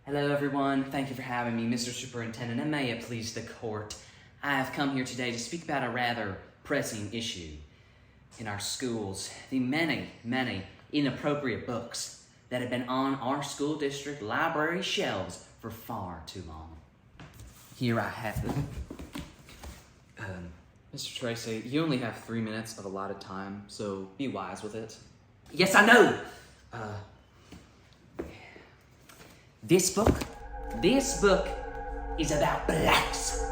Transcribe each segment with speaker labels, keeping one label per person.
Speaker 1: Hello everyone, thank you for having me, Mr. Superintendent, and may it please the court. I have come here today to speak about a rather pressing issue in our schools. The many inappropriate books that have been on our school district library shelves for far too long. Here I have them.
Speaker 2: Mr. Tracy, you only have 3 minutes of allotted time, so be wise with it.
Speaker 1: Yes, I know! This book is about blacks.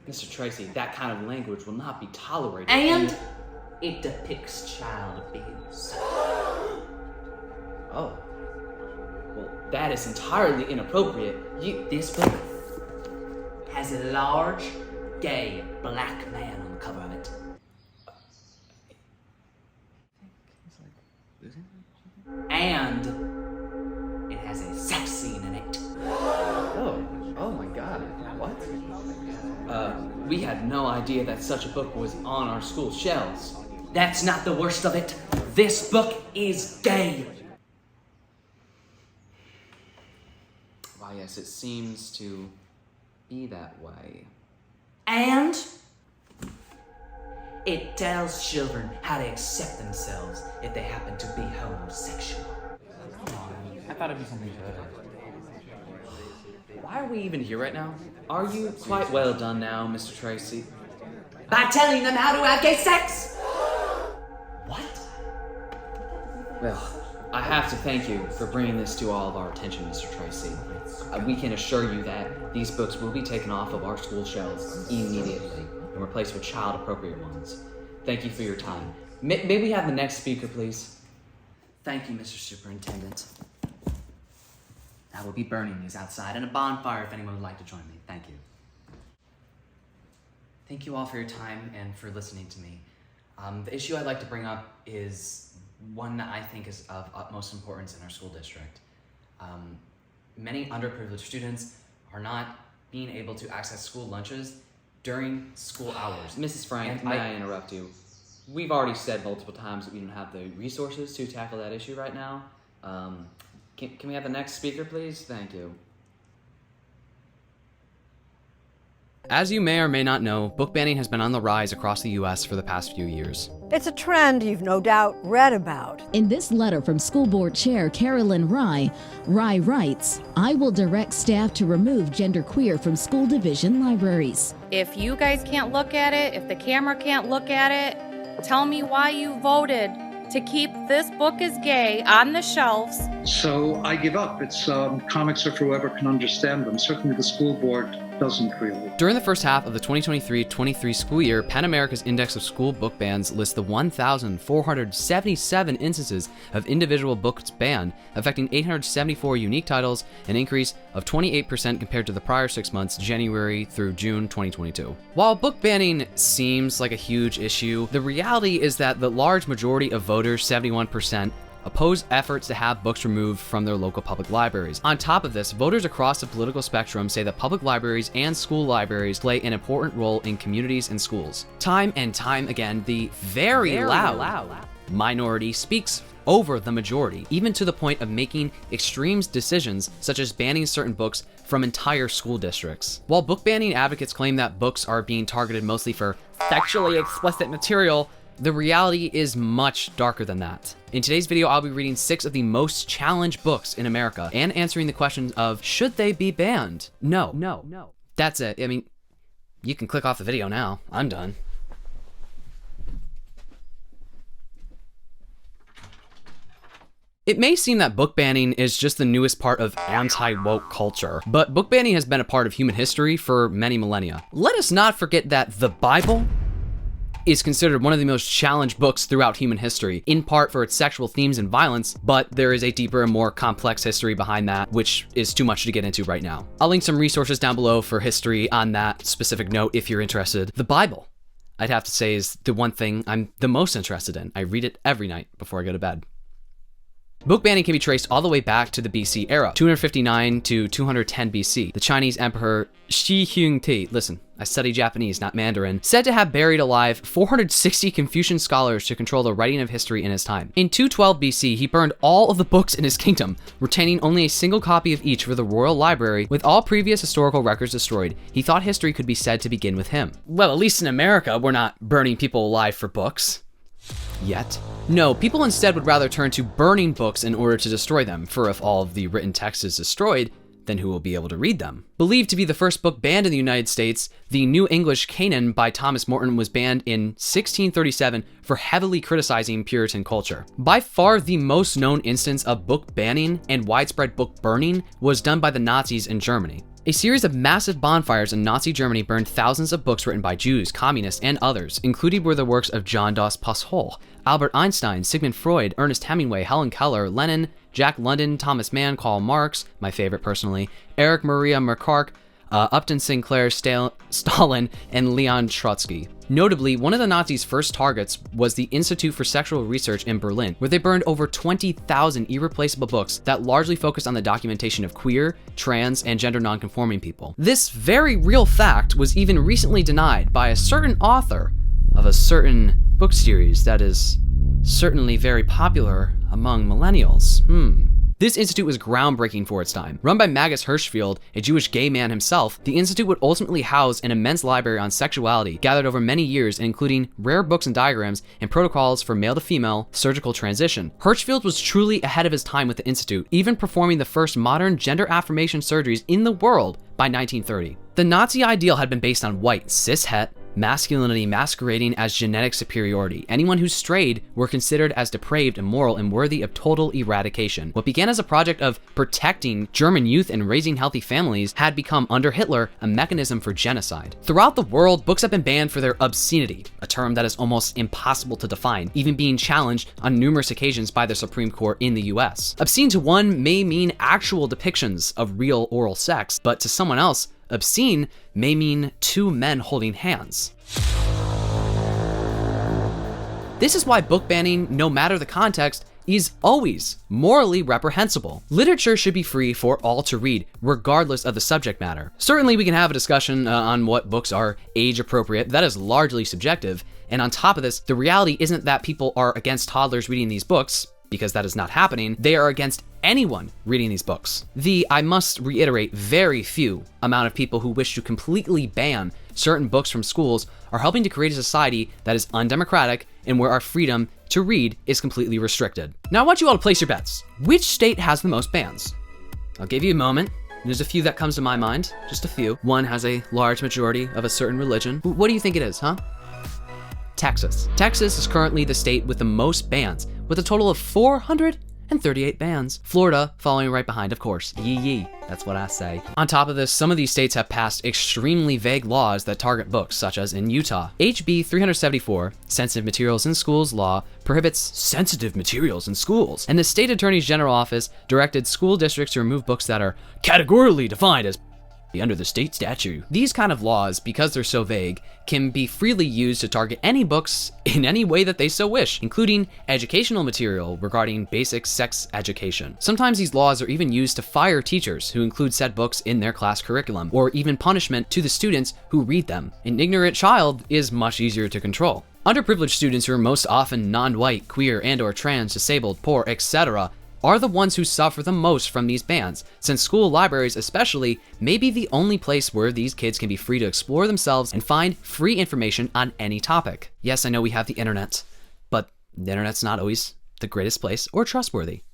Speaker 2: Mr. Tracy, that kind of language will not be tolerated.
Speaker 1: And it depicts child abuse.
Speaker 2: Oh. Well, that is entirely inappropriate.
Speaker 1: This book has a large, gay, black man on the cover of it. And it has a sex scene in it.
Speaker 2: Oh my God, what? We had no idea that such a book was on our school shelves.
Speaker 1: That's not the worst of it. This book is gay.
Speaker 2: Why, yes, it seems to be that way.
Speaker 1: And it tells children how to accept themselves if they happen to be homosexual.
Speaker 2: I thought it'd be something good. Why are we even here right now? Are you quite well done now, Mr. Tracy?
Speaker 1: By telling them how to have gay sex! What?
Speaker 2: Well, I have to thank you for bringing this to all of our attention, Mr. Tracy. We can assure you that these books will be taken off of our school shelves immediately and replaced with child-appropriate ones. Thank you for your time. May we have the next speaker, please?
Speaker 1: Thank you, Mr. Superintendent. I will be burning these outside in a bonfire if anyone would like to join me. Thank you. Thank you all for your time and for listening to me. The issue I'd like to bring up is one that I think is of utmost importance in our school district. Many underprivileged students are not being able to access school lunches during school hours.
Speaker 2: Mrs. Frank, may I interrupt you? We've already said multiple times that we don't have the resources to tackle that issue right now. Can we have the next speaker, please? Thank you. As you may or may not know, book banning has been on the rise across the U.S. for the past few years.
Speaker 3: It's a trend you've no doubt read about.
Speaker 4: In this letter from School Board Chair Carolyn Rye writes, "I will direct staff to remove genderqueer from school division libraries."
Speaker 5: If you guys can't look at it, if the camera can't look at it, tell me why you voted to keep This Book is Gay on the shelves.
Speaker 6: So I give up. It's comics are for whoever can understand them. Certainly the school board doesn't really.
Speaker 2: During the first half of the 2023-23 school year, PEN America's Index of School Book Bans lists the 1,477 instances of individual books banned, affecting 874 unique titles, an increase of 28% compared to the prior 6 months, January through June 2022. While book banning seems like a huge issue, the reality is that the large majority of voters, 71%, oppose efforts to have books removed from their local public libraries. On top of this, voters across the political spectrum say that public libraries and school libraries play an important role in communities and schools. Time and time again, the very loud minority speaks over the majority, even to the point of making extreme decisions such as banning certain books from entire school districts. While book banning advocates claim that books are being targeted mostly for sexually explicit material, the reality is much darker than that. In today's video, I'll be reading 6 of the most challenged books in America and answering the questions of, should they be banned? No. That's it. I mean, you can click off the video now. I'm done. It may seem that book banning is just the newest part of anti-woke culture, but book banning has been a part of human history for many millennia. Let us not forget that the Bible is considered one of the most challenged books throughout human history, in part for its sexual themes and violence, but there is a deeper and more complex history behind that, which is too much to get into right now. I'll link some resources down below for history on that specific note if you're interested. The Bible, I'd have to say, is the one thing I'm the most interested in. I read it every night before I go to bed. Book banning can be traced all the way back to the BC era, 259 to 210 BC. The Chinese Emperor Shi Huangdi, listen, I study Japanese, not Mandarin, said to have buried alive 460 Confucian scholars to control the writing of history in his time. In 212 BC, he burned all of the books in his kingdom, retaining only a single copy of each for the royal library, with all previous historical records destroyed. He thought history could be said to begin with him. Well, at least in America, we're not burning people alive for books. Yet. No, people instead would rather turn to burning books in order to destroy them, for if all of the written text is destroyed, then who will be able to read them? Believed to be the first book banned in the United States, the New English Canon by Thomas Morton was banned in 1637 for heavily criticizing Puritan culture. By far the most known instance of book banning and widespread book burning was done by the Nazis in Germany. A series of massive bonfires in Nazi Germany burned thousands of books written by Jews, communists, and others. Included were the works of John Dos Pascal, Albert Einstein, Sigmund Freud, Ernest Hemingway, Helen Keller, Lenin, Jack London, Thomas Mann, Karl Marx, my favorite personally, Erich Maria Remarque, Upton Sinclair, Stalin, and Leon Trotsky. Notably, one of the Nazis' first targets was the Institute for Sexual Research in Berlin, where they burned over 20,000 irreplaceable books that largely focused on the documentation of queer, trans, and gender nonconforming people. This very real fact was even recently denied by a certain author of a certain book series that is certainly very popular among millennials. This institute was groundbreaking for its time. Run by Magus Hirschfeld, a Jewish gay man himself, the institute would ultimately house an immense library on sexuality gathered over many years, including rare books and diagrams and protocols for male to female surgical transition. Hirschfeld was truly ahead of his time with the institute, even performing the first modern gender affirmation surgeries in the world by 1930. The Nazi ideal had been based on white, cis-het, masculinity masquerading as genetic superiority. Anyone who strayed were considered as depraved, immoral, and worthy of total eradication. What began as a project of protecting German youth and raising healthy families had become, under Hitler, a mechanism for genocide. Throughout the world, books have been banned for their obscenity, a term that is almost impossible to define, even being challenged on numerous occasions by the Supreme Court in the US. Obscene to one may mean actual depictions of real oral sex, but to someone else, obscene may mean two men holding hands. This is why book banning, no matter the context, is always morally reprehensible. Literature should be free for all to read, regardless of the subject matter. Certainly we can have a discussion on what books are age appropriate. That is largely subjective. And on top of this, the reality isn't that people are against toddlers reading these books, because that is not happening. They are against anyone reading these books. I must reiterate, very few amount of people who wish to completely ban certain books from schools are helping to create a society that is undemocratic and where our freedom to read is completely restricted. Now I want you all to place your bets. Which state has the most bans? I'll give you a moment. There's a few that comes to my mind, just a few. One has a large majority of a certain religion. What do you think it is, huh? Texas. Texas is currently the state with the most bans, with a total of 438 bans. Florida following right behind, of course. Yee, that's what I say. On top of this, some of these states have passed extremely vague laws that target books, such as in Utah. HB 374, Sensitive Materials in Schools Law, prohibits sensitive materials in schools. And the state attorney's general office directed school districts to remove books that are categorically defined as under the state statute. These kind of laws, because they're so vague, can be freely used to target any books in any way that they so wish, including educational material regarding basic sex education. Sometimes these laws are even used to fire teachers who include said books in their class curriculum, or even punishment to the students who read them. An ignorant child is much easier to control. Underprivileged students who are most often non-white, queer, and/or trans, disabled, poor, etc., are the ones who suffer the most from these bans, since school libraries especially may be the only place where these kids can be free to explore themselves and find free information on any topic. Yes, I know we have the internet, but the internet's not always the greatest place or trustworthy.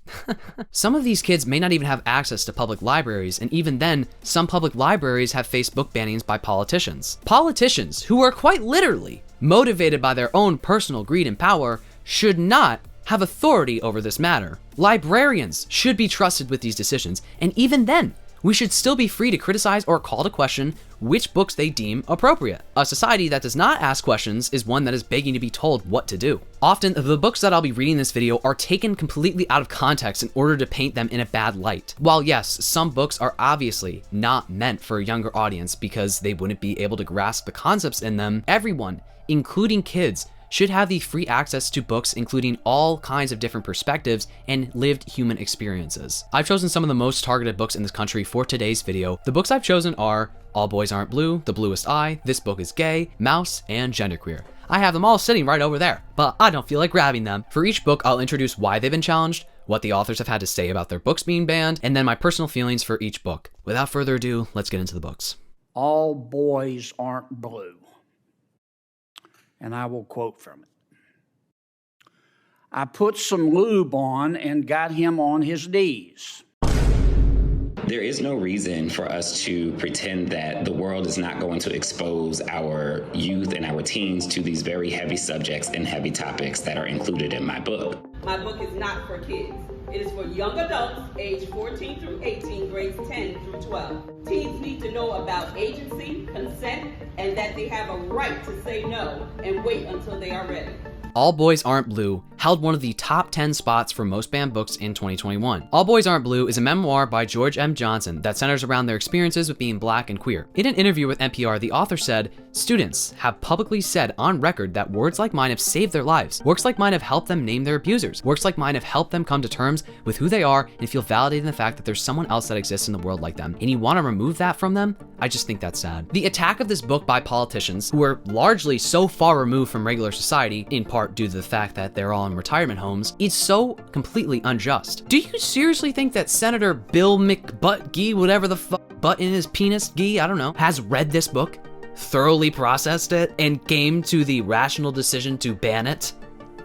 Speaker 2: Some of these kids may not even have access to public libraries, and even then, some public libraries have faced book bannings by politicians. Politicians, who are quite literally motivated by their own personal greed and power, should not have authority over this matter. Librarians should be trusted with these decisions, and even then, we should still be free to criticize or call to question which books they deem appropriate. A society that does not ask questions is one that is begging to be told what to do. Often, the books that I'll be reading in this video are taken completely out of context in order to paint them in a bad light. While yes, some books are obviously not meant for a younger audience because they wouldn't be able to grasp the concepts in them, everyone, including kids, should have the free access to books including all kinds of different perspectives and lived human experiences. I've chosen some of the most targeted books in this country for today's video. The books I've chosen are All Boys Aren't Blue, The Bluest Eye, This Book is Gay, Mouse, and Genderqueer. I have them all sitting right over there, but I don't feel like grabbing them. For each book, I'll introduce why they've been challenged, what the authors have had to say about their books being banned, and then my personal feelings for each book. Without further ado, let's get into the books.
Speaker 7: All Boys Aren't Blue. And I will quote from it. I put some lube on and got him on his knees.
Speaker 8: There is no reason for us to pretend that the world is not going to expose our youth and our teens to these very heavy subjects and heavy topics that are included in my book.
Speaker 9: My book is not for kids. It is for young adults aged 14 through 18, grades 10 through 12. Teens need to know about agency, consent, and that they have a right to say no and wait until they are ready.
Speaker 2: All Boys Aren't Blue held one of the top 10 spots for most banned books in 2021. All Boys Aren't Blue is a memoir by George M. Johnson that centers around their experiences with being Black and queer. In an interview with NPR, the author said, "Students have publicly said on record that words like mine have saved their lives. Works like mine have helped them name their abusers. Works like mine have helped them come to terms with who they are and feel validated in the fact that there's someone else that exists in the world like them. And you want to remove that from them? I just think that's sad." The attack of this book by politicians who are largely so far removed from regular society, in part due to the fact that they're all in retirement homes, is so completely unjust. Do you seriously think that Senator Bill McButt-Gee, whatever the butt in his penis Gee, I don't know, has read this book, thoroughly processed it, and came to the rational decision to ban it?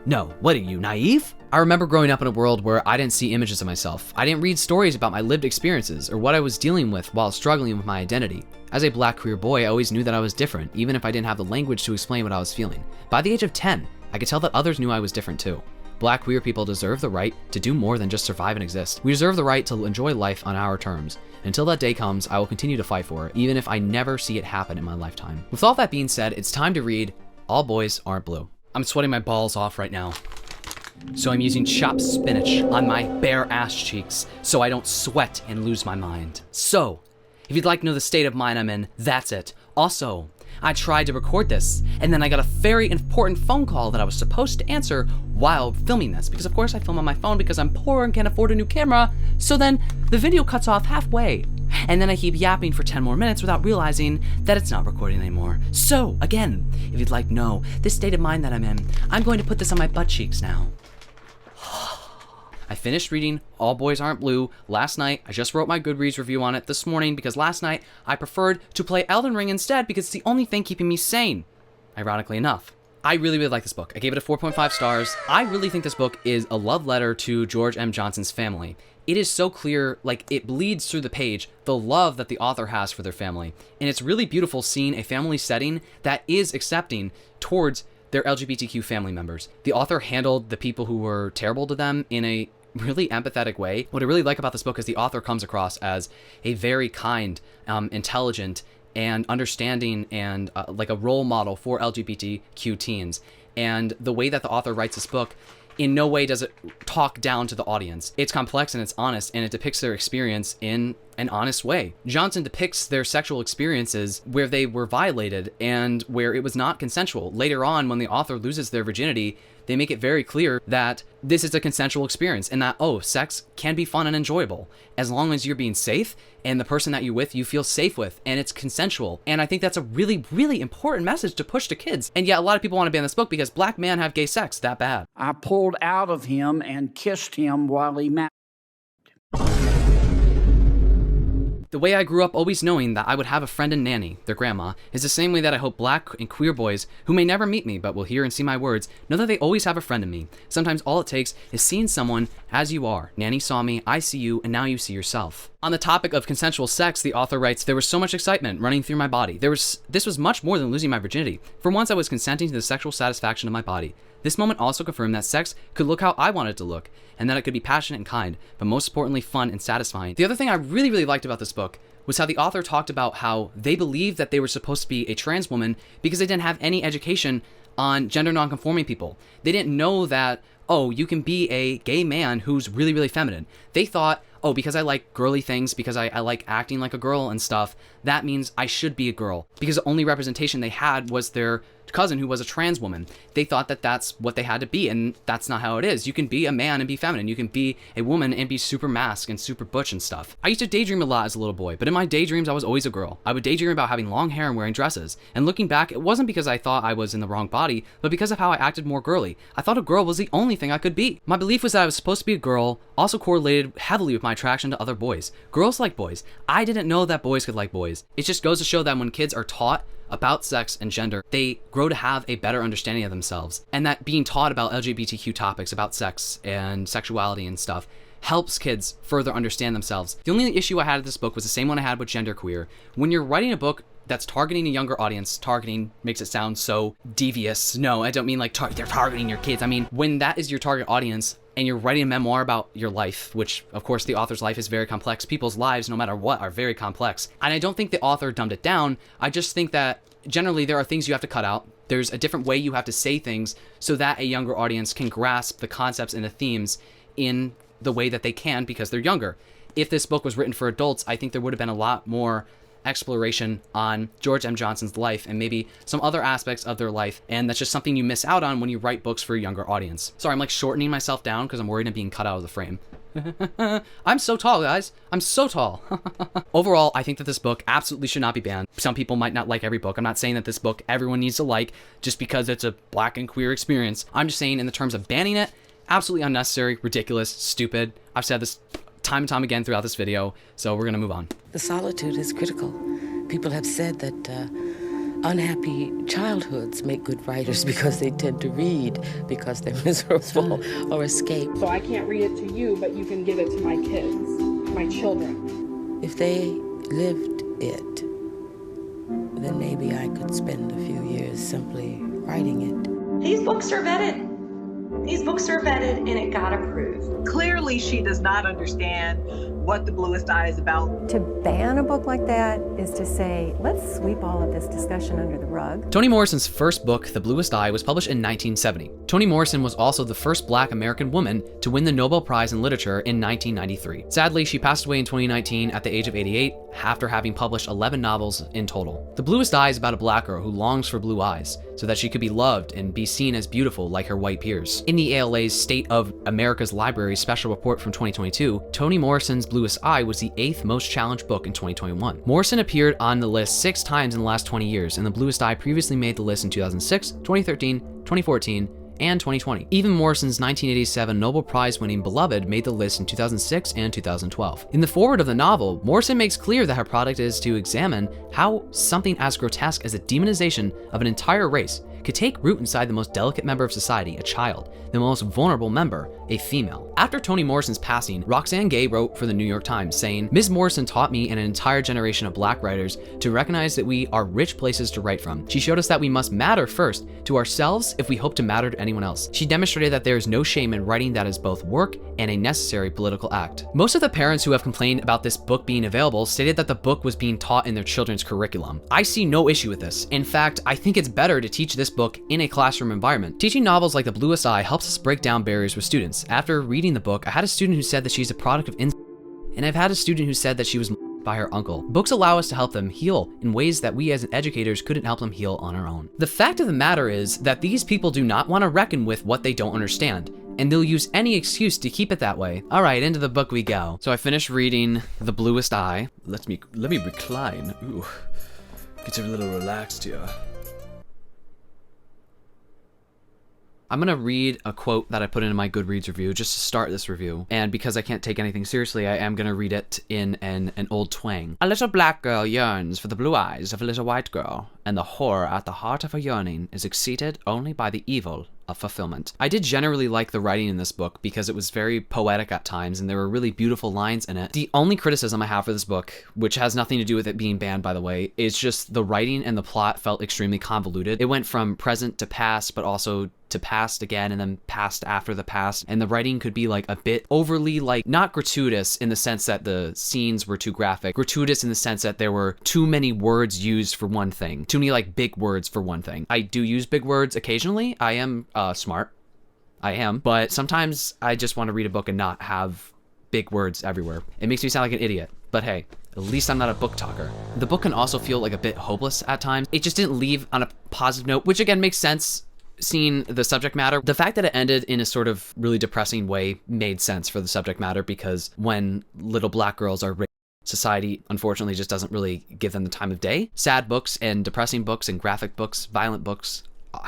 Speaker 2: No, what are you, naive? I remember growing up in a world where I didn't see images of myself. I didn't read stories about my lived experiences or what I was dealing with while struggling with my identity. As a Black queer boy, I always knew that I was different, even if I didn't have the language to explain what I was feeling. By the age of 10, I could tell that others knew I was different too. Black queer people deserve the right to do more than just survive and exist. We deserve the right to enjoy life on our terms. Until that day comes, I will continue to fight for it, even if I never see it happen in my lifetime. With all that being said, it's time to read All Boys Aren't Blue. I'm sweating my balls off right now, so I'm using chopped spinach on my bare ass cheeks so I don't sweat and lose my mind. So, if you'd like to know the state of mind I'm in, that's it. Also, I tried to record this, and then I got a very important phone call that I was supposed to answer while filming this, because of course I film on my phone because I'm poor and can't afford a new camera, so then the video cuts off halfway, and then I keep yapping for 10 more minutes without realizing that it's not recording anymore. So, again, if you'd like to know this state of mind that I'm in, I'm going to put this on my butt cheeks now. I finished reading All Boys Aren't Blue last night. I just wrote my Goodreads review on it this morning because last night I preferred to play Elden Ring instead because it's the only thing keeping me sane, ironically enough. I really, really like this book. I gave it a 4.5 stars. I really think this book is a love letter to George M. Johnson's family. It is so clear, like it bleeds through the page, the love that the author has for their family. And it's really beautiful seeing a family setting that is accepting towards their LGBTQ family members. The author handled the people who were terrible to them in a really empathetic way. What I really like about this book is the author comes across as a very kind, intelligent, and understanding and like a role model for LGBTQ teens. And the way that the author writes this book, in no way does it talk down to the audience. It's complex and it's honest, and it depicts their experience in an honest way. Johnson depicts their sexual experiences where they were violated and where it was not consensual. Later on, when the author loses their virginity, they make it very clear that this is a consensual experience and that, oh, sex can be fun and enjoyable as long as you're being safe and the person that you're with you feel safe with and it's consensual. And I think that's a really, really important message to push to kids. And yet a lot of people want to ban this book because black men have gay sex that bad.
Speaker 7: I pulled out of him and kissed him while he
Speaker 2: The way I grew up always knowing that I would have a friend and nanny, their grandma, is the same way that I hope black and queer boys, who may never meet me but will hear and see my words, know that they always have a friend in me. Sometimes all it takes is seeing someone as you are. Nanny saw me, I see you, and now you see yourself. On the topic of consensual sex, the author writes, there was so much excitement running through my body. This was much more than losing my virginity. For once I was consenting to the sexual satisfaction of my body. This moment also confirmed that sex could look how I wanted it to look, and that it could be passionate and kind, but most importantly fun and satisfying. The other thing I really, really liked about this book was how the author talked about how they believed that they were supposed to be a trans woman because they didn't have any education on gender nonconforming people. They didn't know that, oh, you can be a gay man who's really, really feminine. They thought, oh, because I like girly things, because I like acting like a girl and stuff, that means I should be a girl. Because the only representation they had was their cousin who was a trans woman. They thought that that's what they had to be, and that's not how it is. You can be a man and be feminine. You can be a woman and be super masc and super butch and stuff. I used to daydream a lot as a little boy, but in my daydreams, I was always a girl. I would daydream about having long hair and wearing dresses. And looking back, it wasn't because I thought I was in the wrong body, but because of how I acted more girly. I thought a girl was the only thing I could be. My belief was that I was supposed to be a girl, also correlated heavily with my attraction to other boys. Girls like boys. I didn't know that boys could like boys. It just goes to show that when kids are taught about sex and gender, they grow to have a better understanding of themselves. And that being taught about LGBTQ topics, about sex and sexuality and stuff, helps kids further understand themselves. The only issue I had with this book was the same one I had with genderqueer. When you're writing a book that's targeting a younger audience, targeting makes it sound so devious. No, I don't mean like they're targeting your kids. I mean, when that is your target audience, and you're writing a memoir about your life, which of course the author's life is very complex. People's lives, no matter what, are very complex. And I don't think the author dumbed it down. I just think that generally there are things you have to cut out. There's a different way you have to say things so that a younger audience can grasp the concepts and the themes in the way that they can because they're younger. If this book was written for adults, I think there would have been a lot more exploration on George M. Johnson's life and maybe some other aspects of their life, and that's just something you miss out on when you write books for a younger audience. Sorry, I'm like shortening myself down because I'm worried I'm being cut out of the frame. I'm so tall, guys. I'm so tall. Overall, I think that this book absolutely should not be banned. Some people might not like every book. I'm not saying that this book everyone needs to like just because it's a black and queer experience. I'm just saying in the terms of banning it, absolutely unnecessary, ridiculous, stupid. I've said this time and time again throughout this video, so we're gonna move on.
Speaker 10: The solitude is critical. People have said that unhappy childhoods make good writers because they tend to read because they're miserable or escape.
Speaker 11: So I can't read it to you, but you can give it to my kids, my children.
Speaker 10: If they lived it, then maybe I could spend a few years simply writing it.
Speaker 12: These books are vetted. These books are vetted and it got approved.
Speaker 13: Clearly she does not understand what The Bluest Eye is about.
Speaker 14: To ban a book like that is to say, let's sweep all of this discussion under the rug.
Speaker 2: Toni Morrison's first book, The Bluest Eye, was published in 1970. Toni Morrison was also the first Black American woman to win the Nobel Prize in Literature in 1993. Sadly, she passed away in 2019 at the age of 88 after having published 11 novels in total. The Bluest Eye is about a black girl who longs for blue eyes so that she could be loved and be seen as beautiful like her white peers. In the ALA's State of America's Library special report from 2022, Toni Morrison's Bluest Eye was the 8th most challenged book in 2021. Morrison appeared on the list 6 times in the last 20 years, and The Bluest Eye previously made the list in 2006, 2013, 2014, and 2020. Even Morrison's 1987 Nobel Prize-winning Beloved made the list in 2006 and 2012. In the foreword of the novel, Morrison makes clear that her product is to examine how something as grotesque as the demonization of an entire race could take root inside the most delicate member of society, a child, the most vulnerable member, a female. After Toni Morrison's passing, Roxane Gay wrote for the New York Times, saying, "Ms. Morrison taught me and an entire generation of black writers to recognize that we are rich places to write from. She showed us that we must matter first to ourselves if we hope to matter to anyone else. She demonstrated that there is no shame in writing that is both work and a necessary political act." Most of the parents who have complained about this book being available stated that the book was being taught in their children's curriculum. I see no issue with this. In fact, I think it's better to teach this book in a classroom environment. Teaching novels like The Bluest Eye helps us break down barriers with students. After reading the book, I had a student who said that she's a product of incest, and I've had a student who said that she was by her uncle. Books allow us to help them heal in ways that we as educators couldn't help them heal on our own. The fact of the matter is that these people do not want to reckon with what they don't understand, and they'll use any excuse to keep it that way. All right, into the book we go. So I finished reading The Bluest Eye. Let me recline. Ooh, get a little relaxed here. I'm gonna read a quote that I put into my Goodreads review just to start this review. And because I can't take anything seriously, I am gonna read it in an old twang. "A little black girl yearns for the blue eyes of a little white girl, and the horror at the heart of her yearning is exceeded only by the evil of fulfillment." I did generally like the writing in this book because it was very poetic at times and there were really beautiful lines in it. The only criticism I have for this book, which has nothing to do with it being banned by the way, is just the writing and the plot felt extremely convoluted. It went from present to past, but also to past again and then past after the past, and the writing could be like a bit overly like not gratuitous in the sense that the scenes were too graphic, gratuitous in the sense that there were too many words used for one thing, too many like big words for one thing. I do use big words occasionally. I am smart. I am, but sometimes I just want to read a book and not have big words everywhere. It makes me sound like an idiot, but hey, at least I'm not a book talker. The book can also feel like a bit hopeless at times. It just didn't leave on a positive note, which again makes sense seeing the subject matter. The fact that it ended in a sort of really depressing way made sense for the subject matter, because when little black girls are raped, society unfortunately just doesn't really give them the time of day. Sad books and depressing books and graphic books, violent books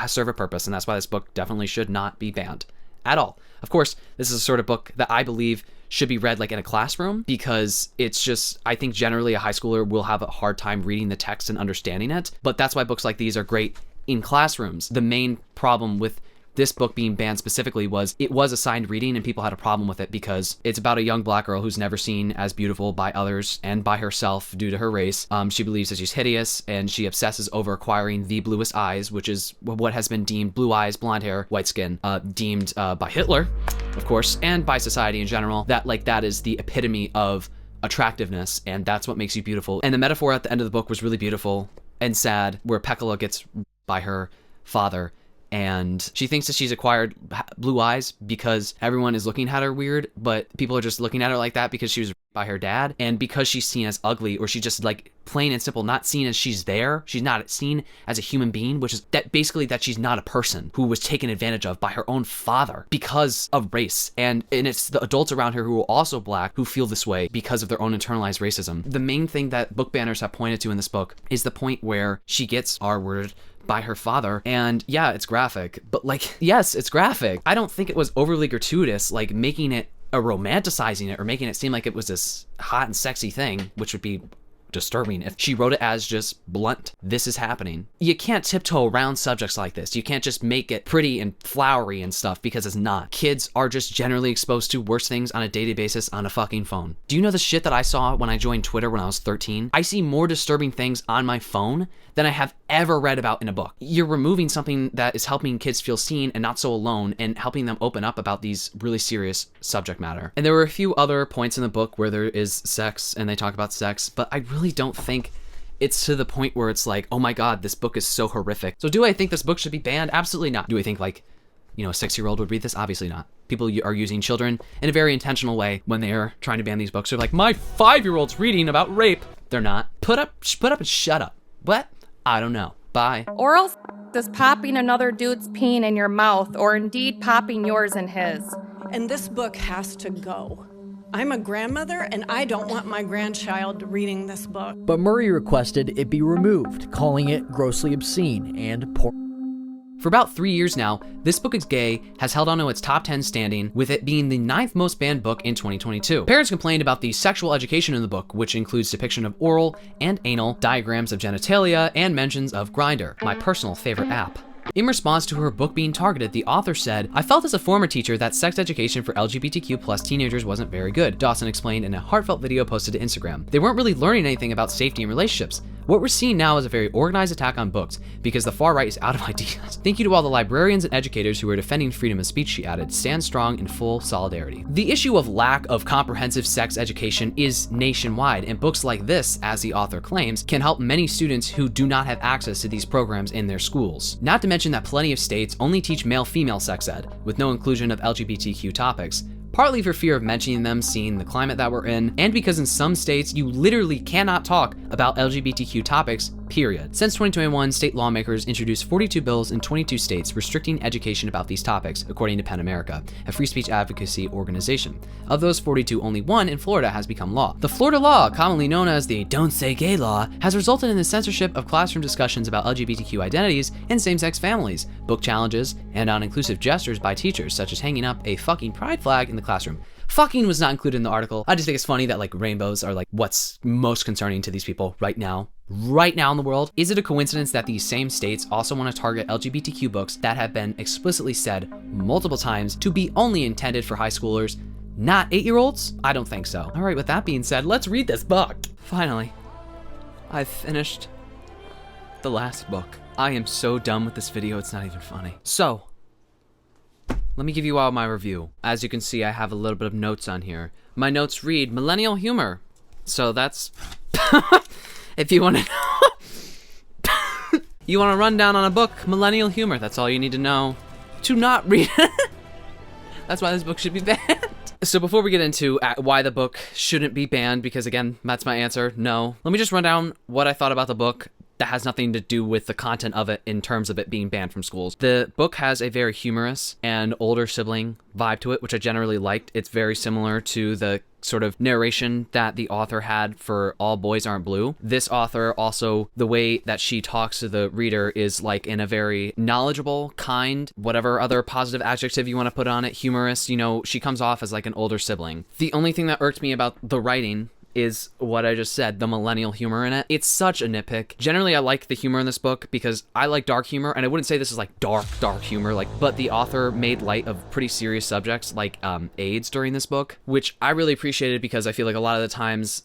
Speaker 2: serve a purpose, and that's why this book definitely should not be banned at all. Of course, this is a sort of book that I believe should be read like in a classroom, because it's just, I think generally a high schooler will have a hard time reading the text and understanding it, but that's why books like these are great in classrooms. The main problem with this book being banned specifically was it was assigned reading, and people had a problem with it because it's about a young black girl who's never seen as beautiful by others and by herself due to her race. She believes that she's hideous, and she obsesses over acquiring the bluest eyes, which is what has been deemed blue eyes, blonde hair, white skin, deemed by Hitler, of course, and by society in general, that is the epitome of attractiveness, and that's what makes you beautiful. And the metaphor at the end of the book was really beautiful and sad, where Pekala gets by her father, and she thinks that she's acquired blue eyes because everyone is looking at her weird, but people are just looking at her like that because she was by her dad, and because she's seen as ugly, or she's just like plain and simple not seen as she's there. She's not seen as a human being, which is that basically that she's not a person who was taken advantage of by her own father because of race. And it's the adults around her who are also black who feel this way because of their own internalized racism. The main thing that book banners have pointed to in this book is the point where she gets R-worded by her father, and yeah, it's graphic, but like, yes, it's graphic. I don't think it was overly gratuitous, like making it or romanticizing it or making it seem like it was this hot and sexy thing, which would be disturbing if she wrote it as just blunt. This is happening. You can't tiptoe around subjects like this. You can't just make it pretty and flowery and stuff, because it's not. Kids are just generally exposed to worse things on a daily basis on a fucking phone. Do you know the shit that I saw when I joined Twitter when I was 13? I see more disturbing things on my phone than I have ever read about in a book. You're removing something that is helping kids feel seen and not so alone, and helping them open up about these really serious subject matter. And there were a few other points in the book where there is sex and they talk about sex, but I really don't think it's to the point where it's like, oh my god, this book is so horrific. So do I think this book should be banned? Absolutely not. Do I think like, a 6-year-old would read this? Obviously not. People are using children in a very intentional way when they are trying to ban these books. They're like, my 5-year-old's reading about rape. They're not. Put up and shut up. What? I don't know. Bye.
Speaker 5: Oral is popping another dude's peen in your mouth, or indeed popping yours in his.
Speaker 15: And this book has to go. I'm a grandmother, and I don't want my grandchild reading this book.
Speaker 16: But Murray requested it be removed, calling it grossly obscene and poor.
Speaker 2: For about 3 years now, This Book is Gay has held on to its top 10 standing, with it being the 9th most banned book in 2022. Parents complained about the sexual education in the book, which includes depiction of oral and anal, diagrams of genitalia, and mentions of Grindr, my personal favorite app. In response to her book being targeted, the author said, "I felt as a former teacher that sex education for LGBTQ+ teenagers wasn't very good," Dawson explained in a heartfelt video posted to Instagram. "They weren't really learning anything about safety and relationships. What we're seeing now is a very organized attack on books, because the far right is out of ideas. Thank you to all the librarians and educators who are defending freedom of speech," she added. "Stand strong in full solidarity." The issue of lack of comprehensive sex education is nationwide, and books like this, as the author claims, can help many students who do not have access to these programs in their schools. Not to mention that plenty of states only teach male-female sex ed, with no inclusion of LGBTQ topics, partly for fear of mentioning them seeing the climate that we're in, and because in some states you literally cannot talk about LGBTQ topics, period. Since 2021, state lawmakers introduced 42 bills in 22 states restricting education about these topics, according to PEN America, a free speech advocacy organization. Of those 42, only one in Florida has become law. The Florida law, commonly known as the Don't Say Gay law, has resulted in the censorship of classroom discussions about LGBTQ identities and same-sex families, book challenges, and on inclusive gestures by teachers, such as hanging up a fucking pride flag in the classroom. Fucking was not included in the article. I just think it's funny that like rainbows are like what's most concerning to these people right now in the world. Is it a coincidence that these same states also want to target LGBTQ books that have been explicitly said multiple times to be only intended for high schoolers, not 8-year-olds? I don't think so. All right, with that being said, let's read this book. Finally, I've finished the last book. I am so done with this video, it's not even funny. So, let me give you all my review. As you can see, I have a little bit of notes on here. My notes read millennial humor. So that's, if you want to know, you want to run down on a book, millennial humor. That's all you need to know to not read it. That's why this book should be banned. So before we get into why the book shouldn't be banned, because again, that's my answer, no. Let me just run down what I thought about the book that has nothing to do with the content of it in terms of it being banned from schools. The book has a very humorous and older sibling vibe to it, which I generally liked. It's very similar to the sort of narration that the author had for All Boys Aren't Blue. This author also, the way that she talks to the reader is like in a very knowledgeable, kind, whatever other positive adjective you want to put on it, humorous, you know, she comes off as like an older sibling. The only thing that irked me about the writing is what I just said, the millennial humor in it. It's such a nitpick. Generally, I like the humor in this book because I like dark humor, and I wouldn't say this is like dark humor, but the author made light of pretty serious subjects like AIDS during this book, which I really appreciated because I feel like a lot of the times,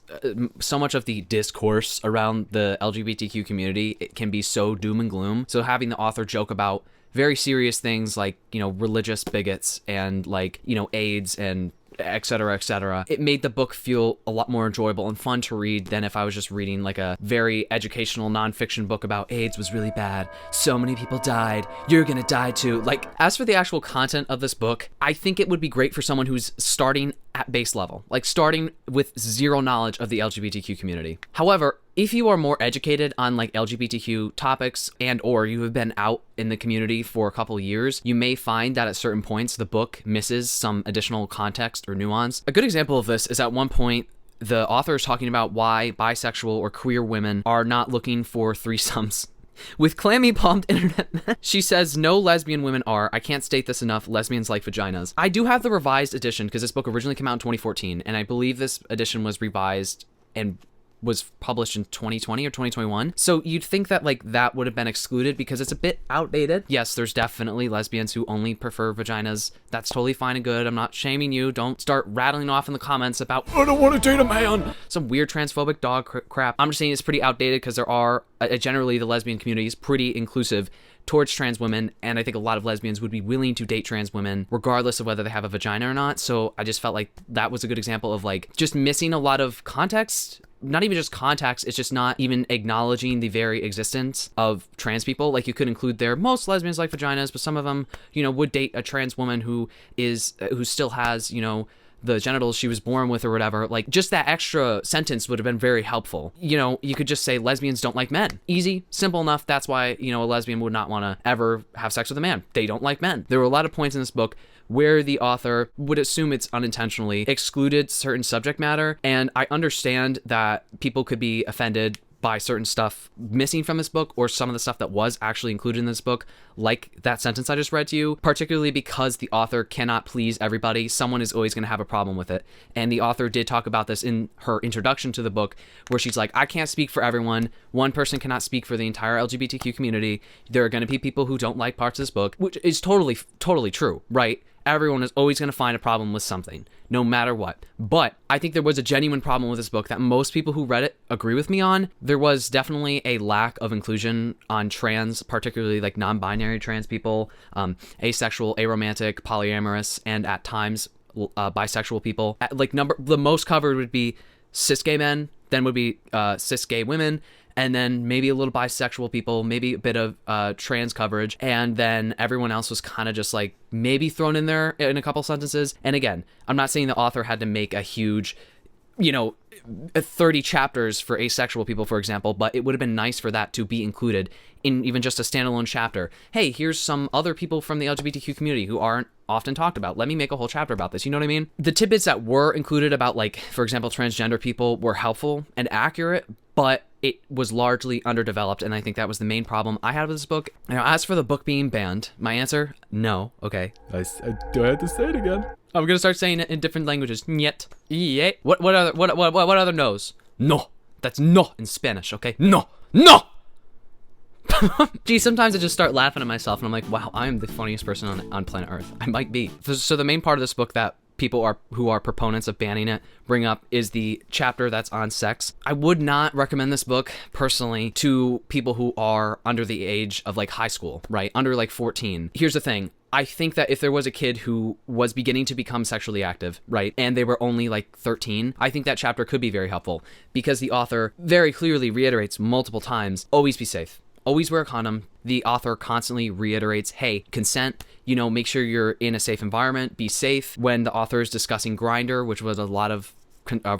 Speaker 2: so much of the discourse around the LGBTQ community, it can be so doom and gloom. So having the author joke about very serious things like, you know, religious bigots and like, you know, AIDS and etc., etc. It made the book feel a lot more enjoyable and fun to read than if I was just reading like a very educational nonfiction book about AIDS was really bad. So many people died. You're gonna die too. Like, as for the actual content of this book, I think it would be great for someone who's starting at base level, like starting with zero knowledge of the LGBTQ community. However, if you are more educated on like LGBTQ topics and or you have been out in the community for a couple years, you may find that at certain points the book misses some additional context or nuance. A good example of this is at one point the author is talking about why bisexual or queer women are not looking for threesomes with clammy palmed internet men. She says, no lesbian women are, I can't state this enough, lesbians like vaginas. I do have the revised edition because this book originally came out in 2014, and I believe this edition was revised and was published in 2020 or 2021. So you'd think that like that would have been excluded because it's a bit outdated. Yes, there's definitely lesbians who only prefer vaginas. That's totally fine and good. I'm not shaming you. Don't start rattling off in the comments about, I don't want to date a man. Some weird transphobic dog crap. I'm just saying it's pretty outdated because there are, generally the lesbian community is pretty inclusive towards trans women, and I think a lot of lesbians would be willing to date trans women regardless of whether they have a vagina or not. So I just felt like that was a good example of like just missing a lot of context. Not even just context, it's just not even acknowledging the very existence of trans people. Like, you could include there, most lesbians like vaginas, but some of them, you know, would date a trans woman who still has, you know, the genitals she was born with or whatever. Like, just that extra sentence would have been very helpful. You know, you could just say lesbians don't like men. Easy, simple enough. That's why, you know, a lesbian would not want to ever have sex with a man. They don't like men. There were a lot of points in this book where the author would assume it's unintentionally excluded certain subject matter. And I understand that people could be offended by certain stuff missing from this book or some of the stuff that was actually included in this book, like that sentence I just read to you, particularly because the author cannot please everybody. Someone is always going to have a problem with it. And the author did talk about this in her introduction to the book, where she's like, I can't speak for everyone. One person cannot speak for the entire LGBTQ community. There are going to be people who don't like parts of this book, which is totally true, right? Everyone is always going to find a problem with something, no matter what. But I think there was a genuine problem with this book that most people who read it agree with me on. There was definitely a lack of inclusion on trans, particularly like non-binary trans people, asexual, aromantic, polyamorous, and at times bisexual people. The most covered would be cis gay men, then would be cis gay women, and then maybe a little bisexual people, maybe a bit of trans coverage, and then everyone else was kind of just like maybe thrown in there in a couple sentences. And again, I'm not saying the author had to make a huge, 30 chapters for asexual people, for example, but it would have been nice for that to be included in even just a standalone chapter. Hey, here's some other people from the LGBTQ community who aren't often talked about. Let me make a whole chapter about this. You know what I mean? The tidbits that were included about, like, for example, transgender people were helpful and accurate, but it was largely underdeveloped, and I think that was the main problem I had with this book. Now, as for the book being banned, my answer, no. Okay. Do I have to say it again? I'm gonna start saying it in different languages. Niet. Yeah. What other no's? No. That's no in Spanish, okay? No. No! Gee, sometimes I just start laughing at myself and I'm like, wow, I am the funniest person on planet Earth. I might be. So the main part of this book that people who are proponents of banning it bring up is the chapter that's on sex. I would not recommend this book personally to people who are under the age of like high school, right? Under like 14. Here's the thing. I think that if there was a kid who was beginning to become sexually active, right, and they were only like 13, I think that chapter could be very helpful because the author very clearly reiterates multiple times, always be safe. always wear a condom. The author constantly reiterates, hey, consent, make sure you're in a safe environment, be safe. When the author is discussing Grindr, which was a lot of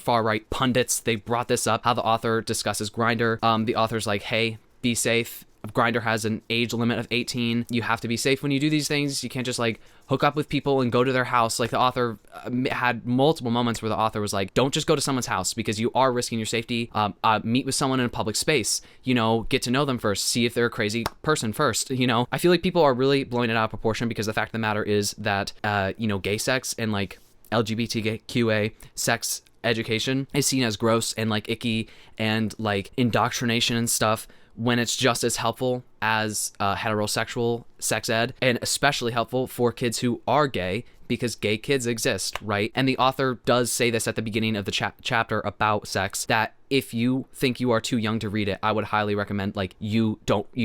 Speaker 2: far-right pundits, they brought this up, how the author discusses Grindr. The author's like, hey, be safe. Grindr has an age limit of 18. You have to be safe when you do these things. You can't just hook up with people and go to their house. Like, the author had multiple moments where the author was like, don't just go to someone's house because you are risking your safety. Meet with someone in a public space, get to know them first, see if they're a crazy person first. I feel like people are really blowing it out of proportion because the fact of the matter is that, gay sex and LGBTQA sex education is seen as gross and icky and indoctrination and stuff, when it's just as helpful as heterosexual sex ed, and especially helpful for kids who are gay, because gay kids exist, right? And the author does say this at the beginning of the chapter about sex, that if you think you are too young to read it, I would highly recommend you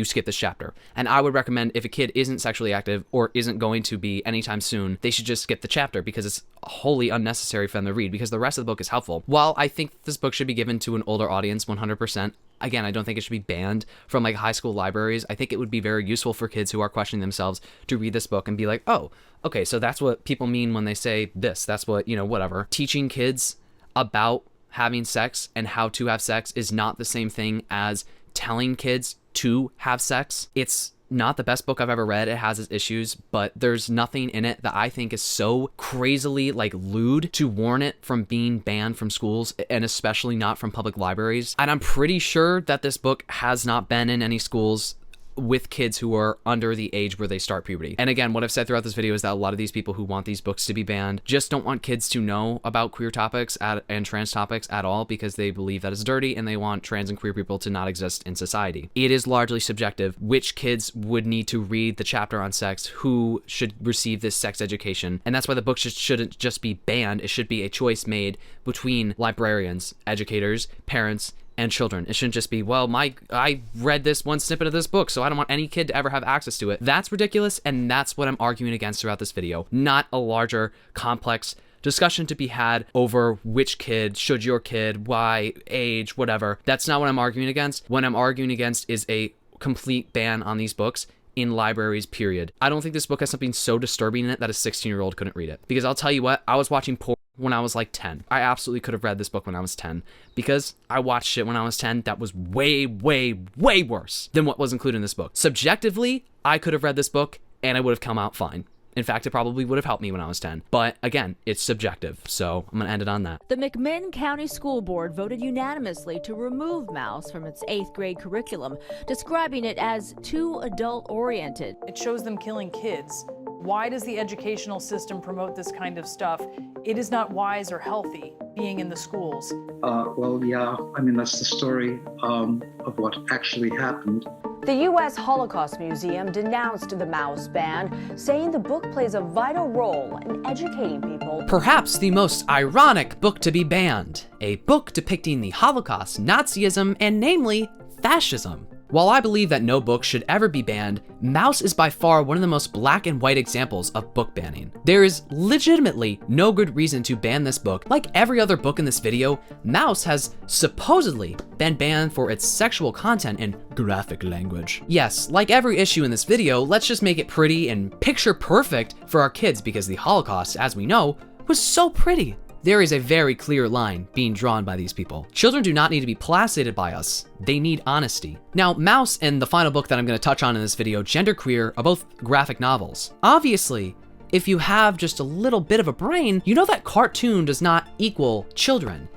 Speaker 2: skip this chapter. And I would recommend, if a kid isn't sexually active or isn't going to be anytime soon, they should just skip the chapter, because it's wholly unnecessary for them to read, because the rest of the book is helpful. While I think this book should be given to an older audience 100%, again, I don't think it should be banned from high school libraries. I think it would be very useful for kids who are questioning themselves to read this book and be like, oh, okay, so that's what people mean when they say this. That's what, whatever. Teaching kids about having sex and how to have sex is not the same thing as telling kids to have sex. It's not the best book I've ever read. It has its issues, but there's nothing in it that I think is so crazily lewd to warrant it from being banned from schools, and especially not from public libraries. And I'm pretty sure that this book has not been in any schools with kids who are under the age where they start puberty. And again, what I've said throughout this video is that a lot of these people who want these books to be banned just don't want kids to know about queer topics and trans topics at all, because they believe that it's dirty and they want trans and queer people to not exist in society. It is largely subjective which kids would need to read the chapter on sex, who should receive this sex education. And that's why the book shouldn't just be banned. It should be a choice made between librarians, educators, parents, and children. It shouldn't just be, well, I read this one snippet of this book, so I don't want any kid to ever have access to it. That's ridiculous, and that's what I'm arguing against throughout this video. Not a larger, complex discussion to be had over which kid, should your kid, why, age, whatever. That's not what I'm arguing against. What I'm arguing against is a complete ban on these books in libraries, period. I don't think this book has something so disturbing in it that a 16-year-old couldn't read it. Because I'll tell you what, I was watching porn when I was 10. I absolutely could have read this book when I was 10, because I watched shit when I was 10 that was way, way, way worse than what was included in this book. Subjectively, I could have read this book and I would have come out fine. In fact, it probably would have helped me when I was 10. But again, it's subjective, so I'm gonna end it on that.
Speaker 17: The McMinn County School Board voted unanimously to remove Mouse from its 8th grade curriculum, describing it as too adult-oriented.
Speaker 18: It shows them killing kids. Why does the educational system promote this kind of stuff? It is not wise or healthy being in the schools.
Speaker 6: Well, yeah, I mean, that's the story of what actually happened.
Speaker 3: The U.S. Holocaust Museum denounced the Mouse ban, saying the book plays a vital role in educating people.
Speaker 2: Perhaps the most ironic book to be banned, a book depicting the Holocaust, Nazism, and namely, fascism. While I believe that no book should ever be banned, Mouse is by far one of the most black and white examples of book banning. There is legitimately no good reason to ban this book. Like every other book in this video, Mouse has supposedly been banned for its sexual content and graphic language. Yes, like every issue in this video, let's just make it pretty and picture perfect for our kids, because the Holocaust, as we know, was so pretty. There is a very clear line being drawn by these people. Children do not need to be placated by us. They need honesty. Now, Mouse and the final book that I'm going to touch on in this video, Genderqueer, are both graphic novels. Obviously, if you have just a little bit of a brain, you know that cartoon does not equal children.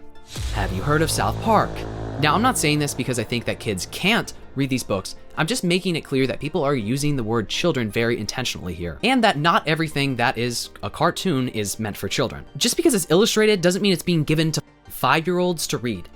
Speaker 2: Have you heard of South Park? Now, I'm not saying this because I think that kids can't read these books. I'm just making it clear that people are using the word children very intentionally here, and that not everything that is a cartoon is meant for children. Just because it's illustrated doesn't mean it's being given to 5-year-olds to read.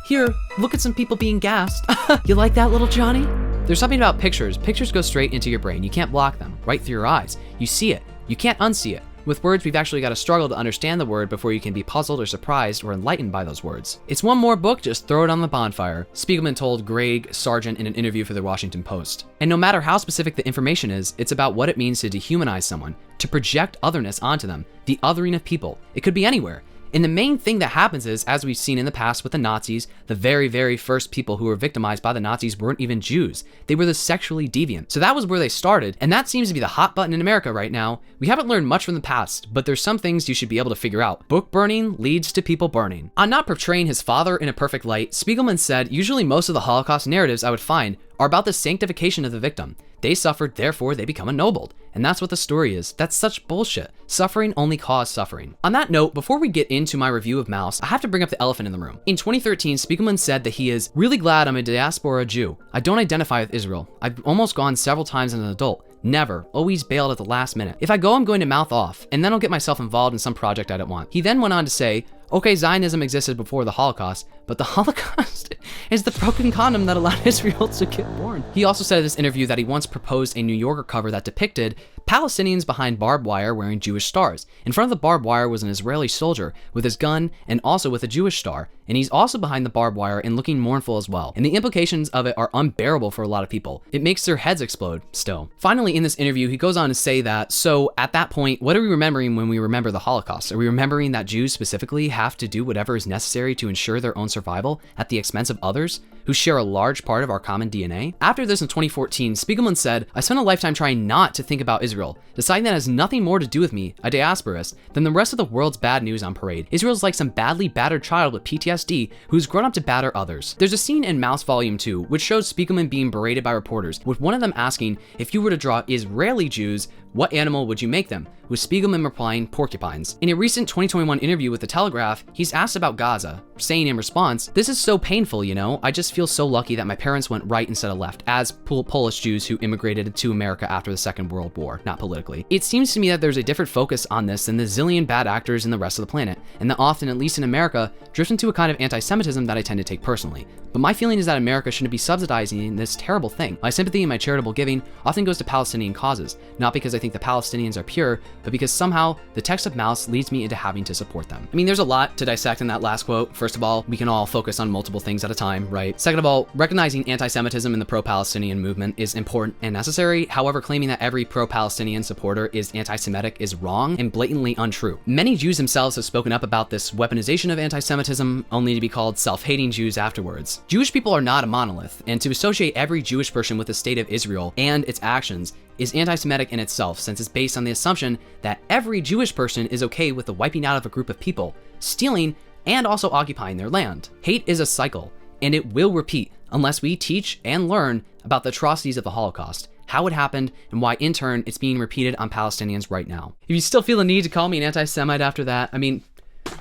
Speaker 2: Here, look at some people being gassed. You like that, little Johnny? There's something about pictures. Pictures go straight into your brain. You can't block them, right through your eyes. You see it. You can't unsee it. With words, we've actually got to struggle to understand the word before you can be puzzled or surprised or enlightened by those words. It's one more book, just throw it on the bonfire, Spiegelman told Greg Sargent in an interview for the Washington Post. And no matter how specific the information is, it's about what it means to dehumanize someone, to project otherness onto them, the othering of people. It could be anywhere. And the main thing that happens is, as we've seen in the past with the Nazis, the very, very first people who were victimized by the Nazis weren't even Jews. They were the sexually deviant. So that was where they started, and that seems to be the hot button in America right now. We haven't learned much from the past, but there's some things you should be able to figure out. Book burning leads to people burning. On not portraying his father in a perfect light, Spiegelman said, usually most of the Holocaust narratives I would find are about the sanctification of the victim. They suffered, therefore they become ennobled. And that's what the story is. That's such bullshit. Suffering only caused suffering. On that note, before we get into my review of Maus, I have to bring up the elephant in the room. In 2013, Spiegelman said that he is really glad I'm a diaspora Jew. I don't identify with Israel. I've almost gone several times as an adult. Never. Always bailed at the last minute. If I go, I'm going to mouth off, and then I'll get myself involved in some project I don't want. He then went on to say, okay, Zionism existed before the Holocaust, but the Holocaust is the broken condom that allowed Israel to get born. He also said in this interview that he once proposed a New Yorker cover that depicted Palestinians behind barbed wire wearing Jewish stars. In front of the barbed wire was an Israeli soldier with his gun and also with a Jewish star, and he's also behind the barbed wire and looking mournful as well. And the implications of it are unbearable for a lot of people. It makes their heads explode still. Finally, in this interview, he goes on to say that, so at that point, what are we remembering when we remember the Holocaust? Are we remembering that Jews specifically have to do whatever is necessary to ensure their own survival at the expense of others who share a large part of our common DNA? After this in 2014, Spiegelman said, I spent a lifetime trying not to think about Israel, deciding that it has nothing more to do with me, a diasporist, than the rest of the world's bad news on parade. Israel's like some badly battered child with PTSD who's grown up to batter others. There's a scene in Maus Volume 2 which shows Spiegelman being berated by reporters, with one of them asking, if you were to draw Israeli Jews, what animal would you make them? With Spiegelman replying, porcupines. In a recent 2021 interview with The Telegraph, he's asked about Gaza, saying in response, this is so painful, you know? I just feel so lucky that my parents went right instead of left, as Polish Jews who immigrated to America after the Second World War, not politically. It seems to me that there's a different focus on this than the zillion bad actors in the rest of the planet, and that often, at least in America, drifts into a kind of anti-Semitism that I tend to take personally. But my feeling is that America shouldn't be subsidizing this terrible thing. My sympathy and my charitable giving often goes to Palestinian causes, not because I think the Palestinians are pure, but because somehow the text of Maus leads me into having to support them. I mean, there's a lot to dissect in that last quote. First of all, we can all focus on multiple things at a time, right? Second of all, recognizing anti-Semitism in the pro-Palestinian movement is important and necessary. However, claiming that every pro-Palestinian supporter is anti-Semitic is wrong and blatantly untrue. Many Jews themselves have spoken up about this weaponization of anti-Semitism, only to be called self-hating Jews afterwards. Jewish people are not a monolith, and to associate every Jewish person with the state of Israel and its actions is anti-Semitic in itself, since it's based on the assumption that every Jewish person is okay with the wiping out of a group of people, stealing, and also occupying their land. Hate is a cycle, and it will repeat unless we teach and learn about the atrocities of the Holocaust, how it happened, and why in turn it's being repeated on Palestinians right now. If you still feel the need to call me an anti-Semite after that, I mean,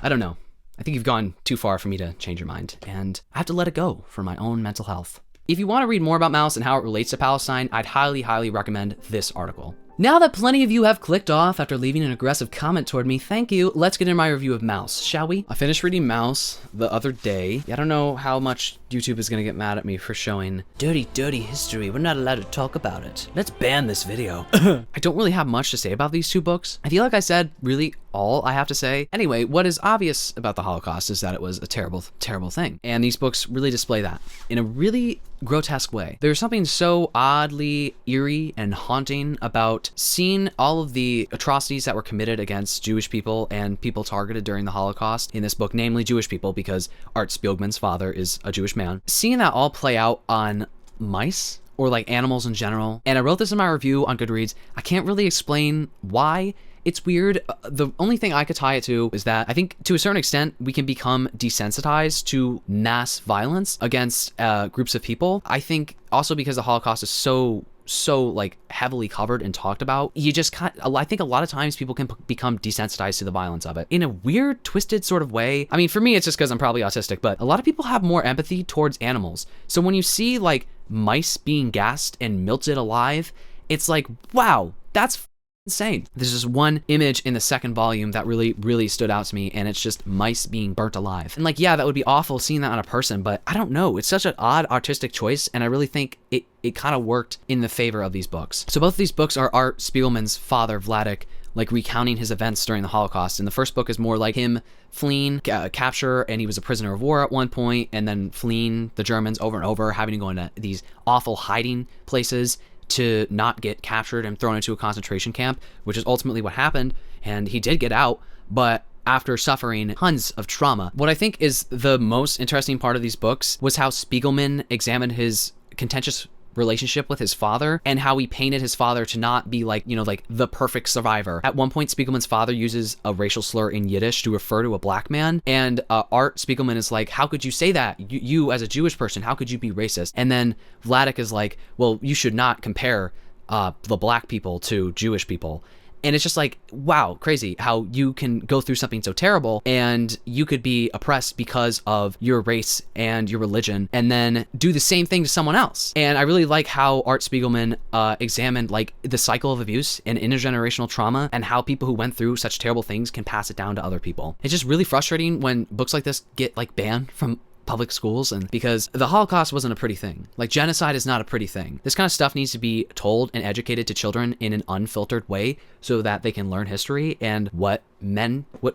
Speaker 2: I don't know. I think you've gone too far for me to change your mind, and I have to let it go for my own mental health. If you want to read more about Maus and how it relates to Palestine, I'd highly, highly recommend this article. Now that plenty of you have clicked off after leaving an aggressive comment toward me, thank you. Let's get into my review of Maus, shall we? I finished reading Maus the other day. I don't know how much YouTube is gonna get mad at me for showing dirty, dirty history. We're not allowed to talk about it. Let's ban this video. I don't really have much to say about these two books. I feel like I said really all I have to say. Anyway, what is obvious about the Holocaust is that it was a terrible, terrible thing. And these books really display that in a really grotesque way. There's something so oddly eerie and haunting about seeing all of the atrocities that were committed against Jewish people and people targeted during the Holocaust in this book, namely Jewish people, because Art Spiegelman's father is a Jewish man. Seeing that all play out on mice, or like animals in general. And I wrote this in my review on Goodreads. I can't really explain why. It's weird. The only thing I could tie it to is that I think to a certain extent we can become desensitized to mass violence against groups of people. I think also because the Holocaust is so like heavily covered and talked about, you just can't, I think a lot of times people can become desensitized to the violence of it in a weird, twisted sort of way. I mean, for me, it's just because I'm probably autistic, but a lot of people have more empathy towards animals. So when you see like mice being gassed and melted alive, it's like, wow, that's insane. There's just one image in the second volume that really stood out to me, and it's just mice being burnt alive. And like, yeah, that would be awful seeing that on a person, but I don't know. It's such an odd artistic choice, and I really think it kind of worked in the favor of these books. So both of these books are Art Spiegelman's father, Vladek, like recounting his events during the Holocaust. And the first book is more like him fleeing capture, and he was a prisoner of war at one point, and then fleeing the Germans over and over, having to go into these awful hiding places to not get captured and thrown into a concentration camp, which is ultimately what happened. And he did get out, but after suffering tons of trauma. What I think is the most interesting part of these books was how Spiegelman examined his contentious relationship with his father and how he painted his father to not be like, you know, like the perfect survivor. At one point, Spiegelman's father uses a racial slur in Yiddish to refer to a black man, and Art Spiegelman is like, how could you say that? You as a Jewish person, how could you be racist? And then Vladik is like, well, you should not compare the black people to Jewish people. And it's just like, wow, crazy how you can go through something so terrible and you could be oppressed because of your race and your religion and then do the same thing to someone else. And I really like how Art Spiegelman examined like the cycle of abuse and intergenerational trauma and how people who went through such terrible things can pass it down to other people. It's just really frustrating when books like this get like banned from public schools, and because the Holocaust wasn't a pretty thing. Like, genocide is not a pretty thing. This kind of stuff needs to be told and educated to children in an unfiltered way so that they can learn history and what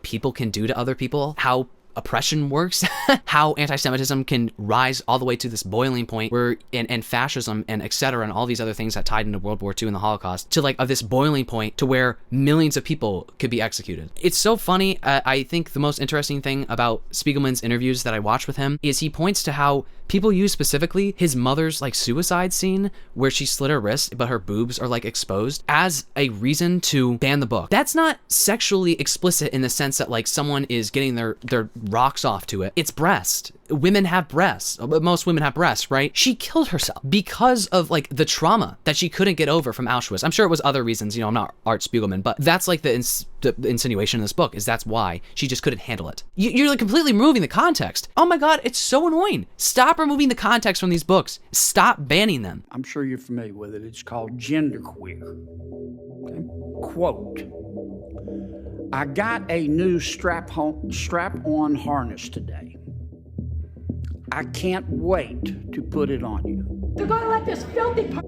Speaker 2: people can do to other people, how oppression works, how anti-Semitism can rise all the way to this boiling point where, and fascism and etc. and all these other things that tied into World War II and the Holocaust to like this boiling point to where millions of people could be executed. It's so funny. I think the most interesting thing about Spiegelman's interviews that I watched with him is he points to how people use specifically his mother's like suicide scene where she slit her wrist but her boobs are like exposed as a reason to ban the book. That's not sexually explicit in the sense that like someone is getting their rocks off to it. It's breast. Women have breasts. Most women have breasts, right? She killed herself because of like the trauma that she couldn't get over from Auschwitz. I'm sure it was other reasons, you know, I'm not Art Spiegelman, but that's like the insinuation in this book is that's why she just couldn't handle it. You're like completely removing the context. Oh my God, it's so annoying. Stop removing the context from these books. Stop banning them.
Speaker 7: I'm sure you're familiar with it. It's called genderqueer. Okay? Quote, I got a new strap-on harness today. I can't wait to put it on you.
Speaker 19: They're going to let this filthy go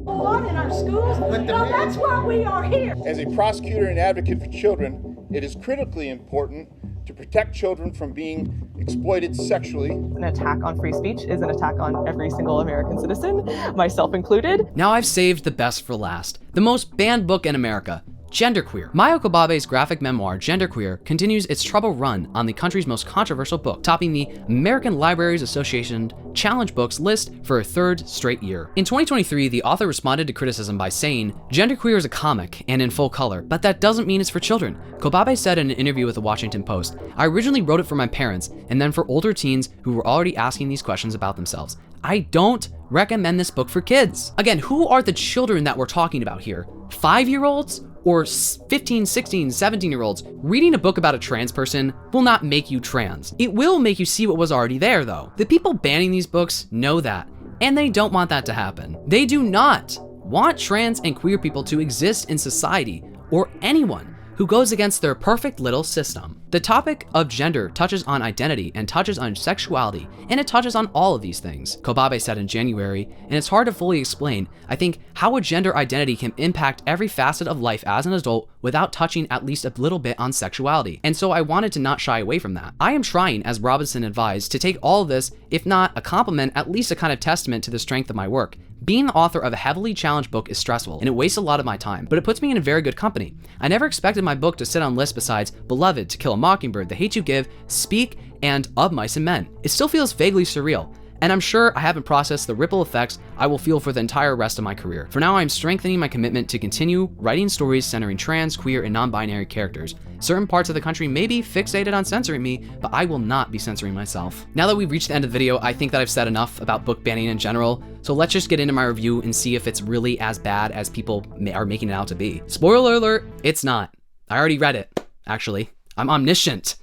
Speaker 19: on in our schools? No, that's why we are here.
Speaker 20: As a prosecutor and advocate for children, it is critically important to protect children from being exploited sexually.
Speaker 21: An attack on free speech is an attack on every single American citizen, myself included.
Speaker 2: Now I've saved the best for last. The most banned book in America. Genderqueer. Mayo Kobabe's graphic memoir, Genderqueer, continues its troubled run on the country's most controversial book, topping the American Libraries Association Challenge Books list for a third straight year. In 2023, the author responded to criticism by saying, Genderqueer is a comic and in full color, but that doesn't mean it's for children. Kobabe said in an interview with the Washington Post, I originally wrote it for my parents and then for older teens who were already asking these questions about themselves. I don't recommend this book for kids. Again, who are the children that we're talking about here? 5-year-olds? Or 15, 16, 17-year-olds. Reading a book about a trans person will not make you trans. It will make you see what was already there, though. The people banning these books know that, and they don't want that to happen. They do not want trans and queer people to exist in society, or anyone who goes against their perfect little system. The topic of gender touches on identity and touches on sexuality, and it touches on all of these things, Kobabe said in January, and it's hard to fully explain, I think, how a gender identity can impact every facet of life as an adult without touching at least a little bit on sexuality, and so I wanted to not shy away from that. I am trying, as Robinson advised, to take all of this, if not a compliment, at least a kind of testament to the strength of my work. Being the author of a heavily challenged book is stressful, and it wastes a lot of my time, but it puts me in a very good company. I never expected my book to sit on lists besides Beloved, To Kill a Mockingbird, The Hate You Give, Speak, and Of Mice and Men. It still feels vaguely surreal, and I'm sure I haven't processed the ripple effects I will feel for the entire rest of my career. For now, I'm strengthening my commitment to continue writing stories centering trans, queer, and non-binary characters. Certain parts of the country may be fixated on censoring me, but I will not be censoring myself. Now that we've reached the end of the video, I think that I've said enough about book banning in general, so let's just get into my review and see if it's really as bad as people are making it out to be. Spoiler alert, it's not. I already read it, actually. I'm omniscient,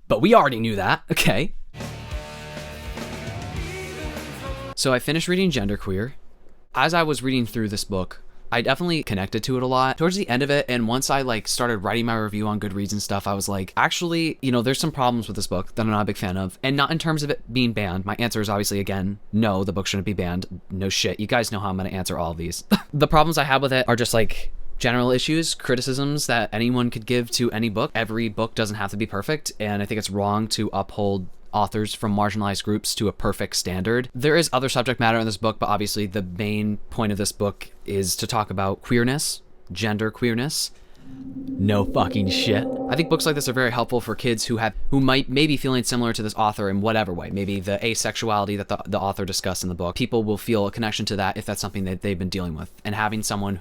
Speaker 2: but we already knew that, okay? So I finished reading Genderqueer. As I was reading through this book, I definitely connected to it a lot towards the end of it. And once I like started writing my review on Goodreads and stuff, I was like, actually, you know, there's some problems with this book that I'm not a big fan of, and not in terms of it being banned. My answer is obviously, again, no, the book shouldn't be banned. No shit. You guys know how I'm going to answer all of these. The problems I have with it are just like general issues, criticisms that anyone could give to any book. Every book doesn't have to be perfect. And I think it's wrong to uphold authors from marginalized groups to a perfect standard. There is other subject matter in this book, but obviously the main point of this book is to talk about queerness, gender queerness, No fucking shit. I think books like this are very helpful for kids who might maybe feeling similar to this author in whatever way. Maybe the asexuality that the author discussed in the book. People will feel a connection to that if that's something that they've been dealing with. And having someone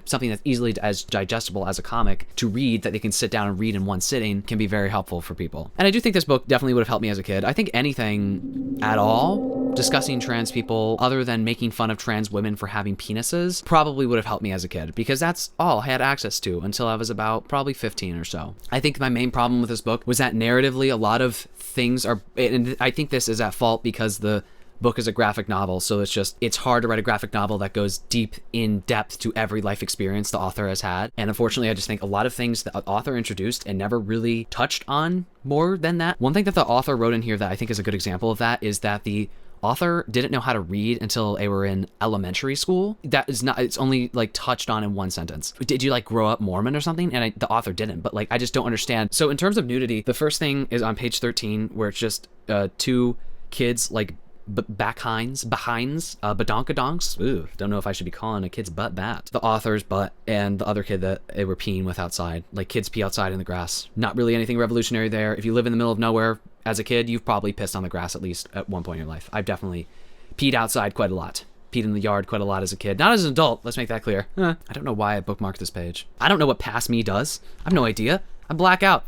Speaker 2: something that's easily as digestible as a comic to read that they can sit down and read in one sitting can be very helpful for people. And I do think this book definitely would have helped me as a kid. I think anything at all discussing trans people other than making fun of trans women for having penises probably would have helped me as a kid, because that's all I had access to until I was about probably 15 or so. I think my main problem with this book was that narratively a lot of things are, and I think this is at fault because the book is a graphic novel, so it's hard to write a graphic novel that goes deep in depth to every life experience the author has had. And unfortunately, I just think a lot of things the author introduced and never really touched on more than that. One thing that the author wrote in here that I think is a good example of that is that the author didn't know how to read until they were in elementary school. That is not, it's only like touched on in one sentence. Did you like grow up Mormon or something? And the author didn't, but like, I just don't understand. So in terms of nudity, the first thing is on page 13, where it's just two kids like behinds, badonkadonks. Ooh, don't know if I should be calling a kid's butt bat. The author's butt and the other kid that they were peeing with outside. Like kids pee outside in the grass. Not really anything revolutionary there. If you live in the middle of nowhere as a kid, you've probably pissed on the grass at least at one point in your life. I've definitely peed outside quite a lot. Peed in the yard quite a lot as a kid. Not as an adult, let's make that clear. I don't know why I bookmarked this page. I don't know what past me does. I have no idea. I black out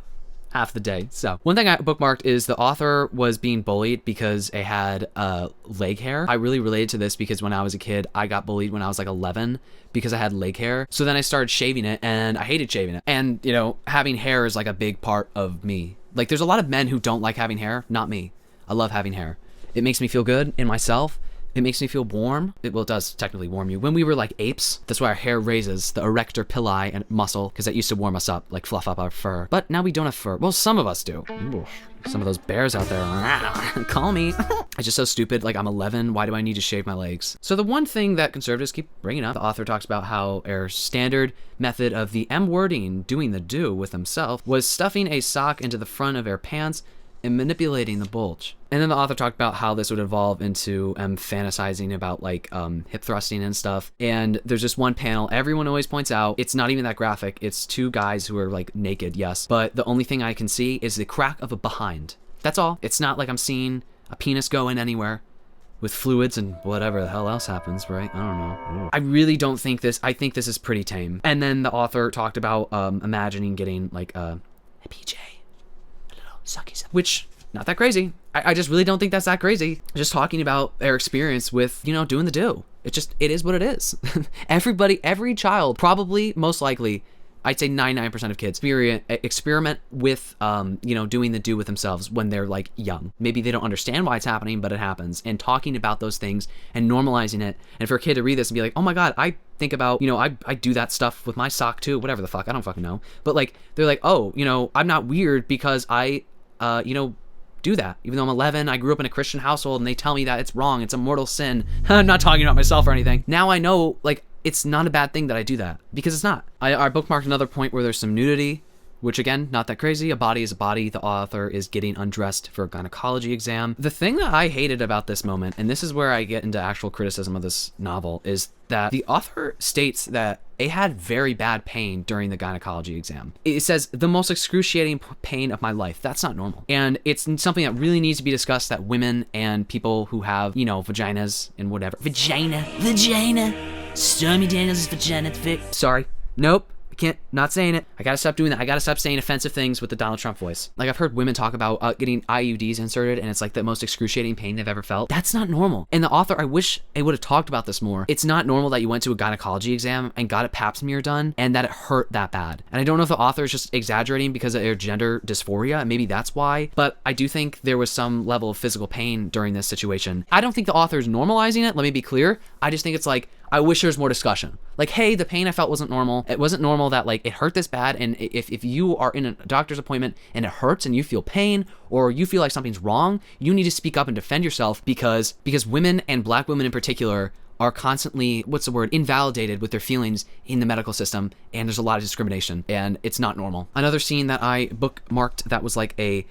Speaker 2: half the day. So one thing I bookmarked is the author was being bullied because it had leg hair. I really related to this because when I was a kid, I got bullied when I was like 11 because I had leg hair. So then I started shaving it and I hated shaving it. And you know, having hair is like a big part of me. Like there's a lot of men who don't like having hair, not me. I love having hair. It makes me feel good in myself. It makes me feel warm. It does technically warm you. When we were like apes, that's why our hair raises the erector pili and muscle, because that used to warm us up, like fluff up our fur. But now we don't have fur. Well, some of us do. Ooh, some of those bears out there, call me. It's just so stupid. Like I'm 11, why do I need to shave my legs? So the one thing that conservatives keep bringing up, the author talks about how our standard method of the M-wording, doing the do with himself, was stuffing a sock into the front of our pants and manipulating the bulge. And then the author talked about how this would evolve into fantasizing about like hip thrusting and stuff. And there's just one panel everyone always points out. It's not even that graphic. It's two guys who are like naked, yes. But the only thing I can see is the crack of a behind. That's all. It's not like I'm seeing a penis go in anywhere with fluids and whatever the hell else happens, right? I don't know. I really don't think this, I think this is pretty tame. And then the author talked about imagining getting like a PJ. Sucky, which not that crazy. I just really don't think that's that crazy. Just talking about their experience with, you know, doing the do. It is what it is. Every child, probably, most likely, I'd say 99% of kids experiment with, you know, doing the do with themselves when they're like young. Maybe they don't understand why it's happening, but it happens. And talking about those things and normalizing it. And for a kid to read this and be like, oh my God, I think about, you know, I do that stuff with my sock too, whatever the fuck, I don't fucking know. But like, they're like, oh, you know, I'm not weird because I, you know, do that. Even though I'm 11, I grew up in a Christian household and they tell me that it's wrong. It's a mortal sin. I'm not talking about myself or anything. Now I know, like, it's not a bad thing that I do that, because it's not. I bookmarked another point where there's some nudity, which again, not that crazy. A body is a body. The author is getting undressed for a gynecology exam. The thing that I hated about this moment, and this is where I get into actual criticism of this novel, is that the author states that they had very bad pain during the gynecology exam. It says, the most excruciating pain of my life. That's not normal. And it's something that really needs to be discussed, that women and people who have, you know, vaginas and whatever. Vagina. Stormy Daniels' vagina. Sorry. Nope. I can't, not saying it. I gotta stop doing that. I gotta stop saying offensive things with the Donald Trump voice. Like I've heard women talk about getting IUDs inserted and it's like the most excruciating pain they've ever felt. That's not normal. And the author, I wish they would have talked about this more. It's not normal that you went to a gynecology exam and got a pap smear done and that it hurt that bad. And I don't know if the author is just exaggerating because of their gender dysphoria. Maybe that's why. But I do think there was some level of physical pain during this situation. I don't think the author is normalizing it. Let me be clear. I just think it's like, I wish there was more discussion. Like, hey, the pain I felt wasn't normal. It wasn't normal that like it hurt this bad. And if you are in a doctor's appointment and it hurts and you feel pain or you feel like something's wrong, you need to speak up and defend yourself, because women, and black women in particular, are constantly, invalidated with their feelings in the medical system. And there's a lot of discrimination and it's not normal. Another scene that I bookmarked that was like a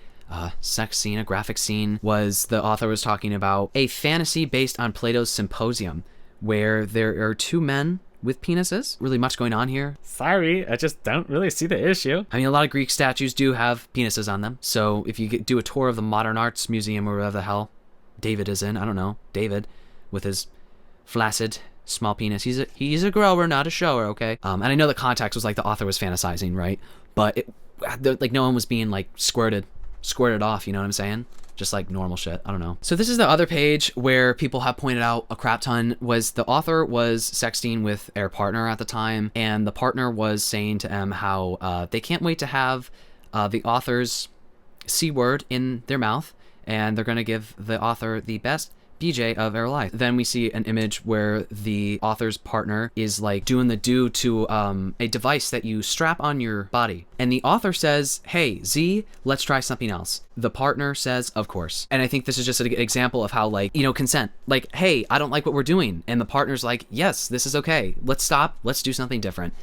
Speaker 2: sex scene, a graphic scene, was the author was talking about a fantasy based on Plato's Symposium, where there are two men with penises. Really much going on here.
Speaker 1: Sorry, I just don't really see the issue.
Speaker 2: I mean, a lot of Greek statues do have penises on them. So if you do a tour of the Modern Arts Museum or whatever the hell David is in, I don't know, David with his flaccid small penis. He's a grower, not a shower, okay? And I know the context was like the author was fantasizing, right? But like no one was being like squirted off, you know what I'm saying? Just like normal shit. I don't know. So this is the other page where people have pointed out a crap ton. Was the author was sexting with their partner at the time, and the partner was saying to them how they can't wait to have the author's C word in their mouth, and they're going to give the author the best BJ of their life. Then we see an image where the author's partner is like doing the do to a device that you strap on your body. And the author says, hey, Z, let's try something else. The partner says, of course. And I think this is just an example of how, like, you know, consent. Like, hey, I don't like what we're doing. And the partner's like, yes, this is okay. Let's stop. Let's do something different.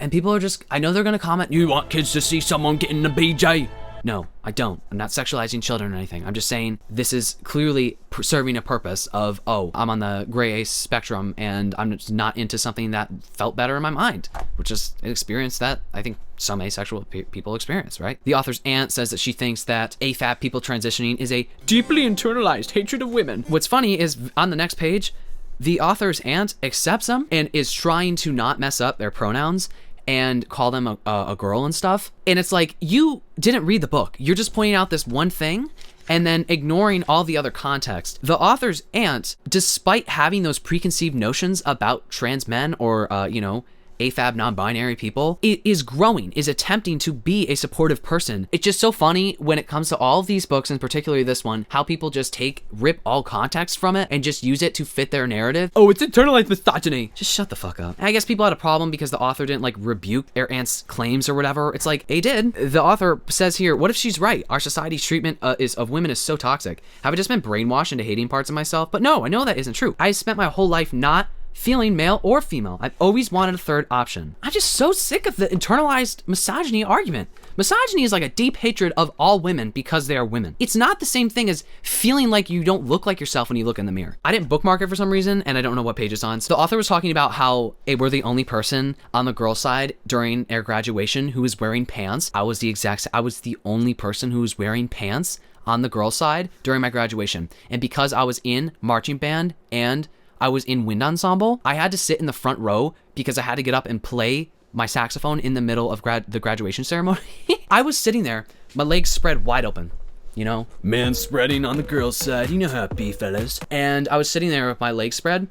Speaker 2: And people are just, I know they're going to comment, you want kids to see someone getting a BJ? No, I don't. I'm not sexualizing children or anything. I'm just saying this is clearly serving a purpose of, oh, I'm on the gray ace spectrum and I'm just not into something that felt better in my mind, which is an experience that I think some asexual people experience, right? The author's aunt says that she thinks that AFAB people transitioning is a deeply internalized hatred of women. What's funny is on the next page, the author's aunt accepts them and is trying to not mess up their pronouns and call them a girl and stuff. And it's like, you didn't read the book. You're just pointing out this one thing and then ignoring all the other context. The author's aunt, despite having those preconceived notions about trans men or, you know, AFAB non-binary people, is growing, is attempting to be a supportive person. It's just so funny when it comes to all of these books, and particularly this one, how people just rip all context from it and just use it to fit their narrative. Oh, it's internalized misogyny. Just shut the fuck up. And I guess people had a problem because the author didn't like rebuke their aunt's claims or whatever. It's like, they did. The author says here, what if she's right? Our society's treatment of women is so toxic. Have I just been brainwashed into hating parts of myself? But no, I know that isn't true. I spent my whole life not feeling male or female. I've always wanted a third option. I'm just so sick of the internalized misogyny argument. Misogyny is like a deep hatred of all women because they are women. It's not the same thing as feeling like you don't look like yourself when you look in the mirror. I didn't bookmark it for some reason, and I don't know what page it's on. So the author was talking about how we're the only person on the girl side during their graduation who was wearing pants. I was the only person who was wearing pants on the girl side during my graduation. And because I was in marching band and I was in wind ensemble, I had to sit in the front row because I had to get up and play my saxophone in the middle of the graduation ceremony. I was sitting there, my legs spread wide open, you know, man spreading on the girl's side, you know how it be, fellas. And I was sitting there with my legs spread.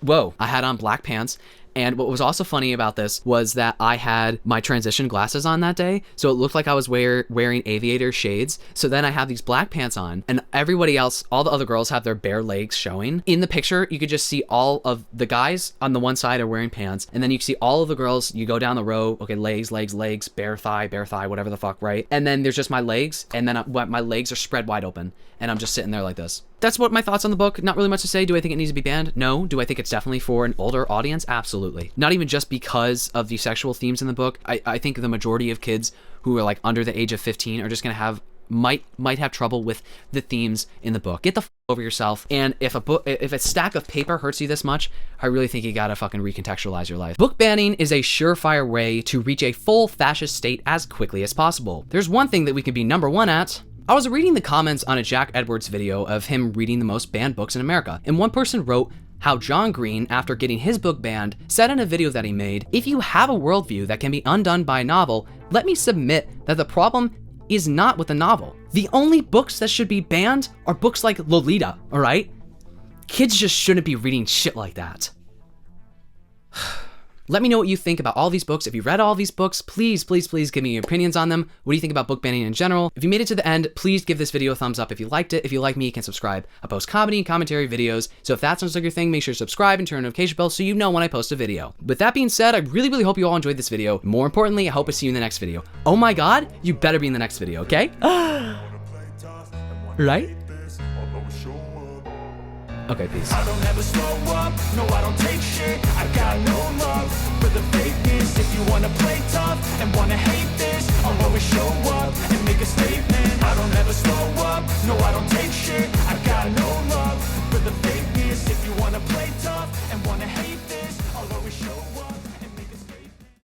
Speaker 2: Whoa, I had on black pants. And what was also funny about this was that I had my transition glasses on that day, so it looked like I was wearing aviator shades. So then I have these black pants on, and everybody else, all the other girls have their bare legs showing. In the picture, you could just see all of the guys on the one side are wearing pants, and then you can see all of the girls, you go down the row, okay, legs, bare thigh, whatever the fuck, right? And then there's just my legs, and then my legs are spread wide open, and I'm just sitting there like this. That's what my thoughts on the book. Not really much to say. Do I think it needs to be banned? No. Do I think it's definitely for an older audience? Absolutely. Not even just because of the sexual themes in the book. I think the majority of kids who are like under the age of 15 are just gonna have might have trouble with the themes in the book. Get the over yourself. And if a stack of paper hurts you this much, I really think you gotta fucking recontextualize your life. Book banning is a surefire way to reach a full fascist state as quickly as possible. There's one thing that we can be number one at. I was reading the comments on a Jack Edwards video of him reading the most banned books in America, and one person wrote how John Green, after getting his book banned, said in a video that he made, if you have a worldview that can be undone by a novel, let me submit that the problem is not with the novel. The only books that should be banned are books like Lolita, alright? Kids just shouldn't be reading shit like that. Let me know what you think about all these books. If you read all these books, please, please, please give me your opinions on them. What do you think about book banning in general? If you made it to the end, please give this video a thumbs up if you liked it. If you like me, you can subscribe. I post comedy and commentary videos, so if that sounds like your thing, make sure to subscribe and turn on the notification bell so you know when I post a video. With that being said, I really, really hope you all enjoyed this video. More importantly, I hope I see you in the next video. Oh my god, you better be in the next video, okay? Right? Okay, peace.
Speaker 22: I don't ever slow up, no I don't take shit. I got no love for the fakeness. If you wanna play tough and wanna hate this, I'll always show up and make a statement. I don't ever slow up, no I don't take shit. I got no love for the fakeness. If you